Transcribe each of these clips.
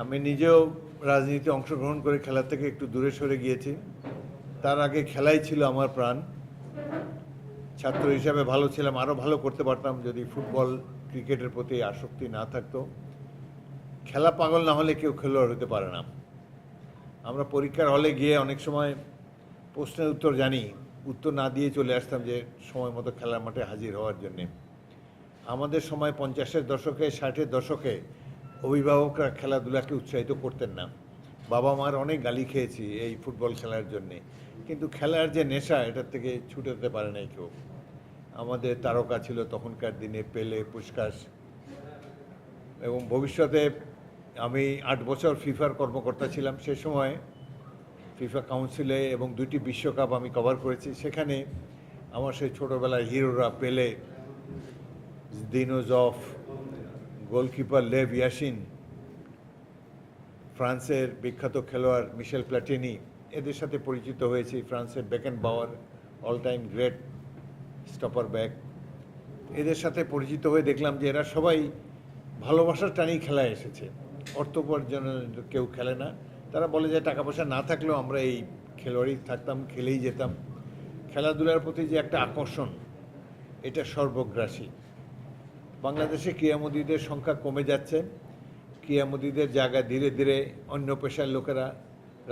আমি নিজেও রাজনীতিতে অংশগ্রহণ করে খেলা থেকে একটু দূরে সরে গিয়েছি। তার আগে খেলাই ছিল আমার প্রাণ। ছাত্র হিসাবে ভালো ছিলাম, আরও ভালো করতে পারতাম যদি ফুটবল ক্রিকেটের প্রতি আসক্তি না থাকতো। খেলা পাগল না হলে কেউ খেলোয়াড় হতে পারে না। আমরা পরীক্ষার হলে গিয়ে অনেক সময় প্রশ্নের উত্তর জানি, উত্তর না দিয়ে চলে আসতাম যে সময় মতো খেলার মাঠে হাজির হওয়ার জন্যে। আমাদের সময় 50-এর দশকে 60-এর দশকে অভিভাবকরা খেলাধুলাকে উৎসাহিত করতেন না। বাবা মার অনেক গালি খেয়েছি এই ফুটবল খেলার জন্যে, কিন্তু খেলার যে নেশা এটার থেকে ছুটে যেতে পারে নাই কেউ। আমাদের তারকা ছিল তখনকার দিনে পেলে, পুস্কাস, এবং ভবিষ্যতে আমি 8 বছর ফিফার কর্মকর্তা ছিলাম। সে সময় ফিফা কাউন্সিলে এবং 2টি বিশ্বকাপ আমি কভার করেছি। সেখানে আমার সেই ছোটোবেলার হিরোরা পেলে, দিনোজফ, গোলকিপার লেভ ইয়াসিন, ফ্রান্সের বিখ্যাত খেলোয়াড় মিশেল প্ল্যাটিনি, এদের সাথে পরিচিত হয়েছি। ফ্রান্সের Beckenbauer, all time great stopper back, এদের সাথে পরিচিত হয়ে দেখলাম যে এরা সবাই ভালোবাসার টানেই খেলায় এসেছে। অর্থ উপার্জনের কেউ খেলে না। তারা বলে যে টাকা পয়সা না থাকলেও আমরা এই খেলোয়াড়ই থাকতাম, খেলেই যেতাম। খেলাধুলার প্রতি যে একটা আকর্ষণ, এটা সর্বগ্রাসী। বাংলাদেশে ক্রীড়ামোদীদের সংখ্যা কমে যাচ্ছে। ক্রীড়ামোদীদের জায়গা ধীরে ধীরে অন্য পেশার লোকেরা,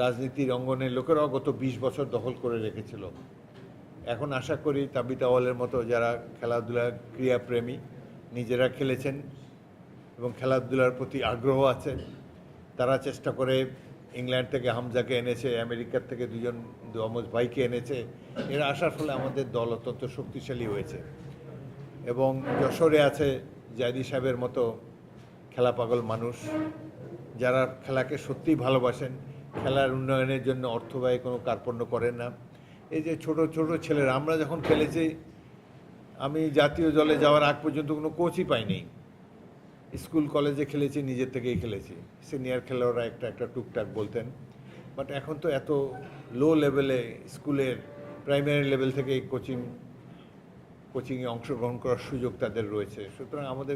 রাজনীতির অঙ্গনের লোকেরাও গত 20 বছর দখল করে রেখেছিল। এখন আশা করি তাবিত আওয়ালের মতো যারা খেলাধুলা ক্রীড়াপ্রেমী, নিজেরা খেলেছেন এবং খেলাধুলার প্রতি আগ্রহ আছে, তারা চেষ্টা করে। ইংল্যান্ড থেকে হামজাকে এনেছে, আমেরিকার থেকে 2জন দমজ ভাইকে এনেছে। এরা আসার ফলে আমাদের দল অত্যন্ত শক্তিশালী হয়েছে। এবং যশোরে আছে জাইদি সাহেবের মতো খেলা পাগল মানুষ, যারা খেলাকে সত্যিই ভালোবাসেন, খেলার উন্নয়নের জন্য অর্থ ব্যয় কোনো কার্পণ্য করেন না। এই যে ছোট ছোট ছেলেরা, আমরা যখন খেলেছি, আমি জাতীয় দলে যাওয়ার আগ পর্যন্ত কোনো কোচই পাইনি। স্কুল কলেজে খেলেছি, নিজের থেকেই খেলেছি। সিনিয়র খেলোয়াড়রা একটা একটা টুকটাক বলতেন। বাট এখন তো এত লো লেভেলে, স্কুলের প্রাইমারি লেভেল থেকেই কোচিংয়ে অংশগ্রহণ করার সুযোগ তাদের রয়েছে। সুতরাং আমাদের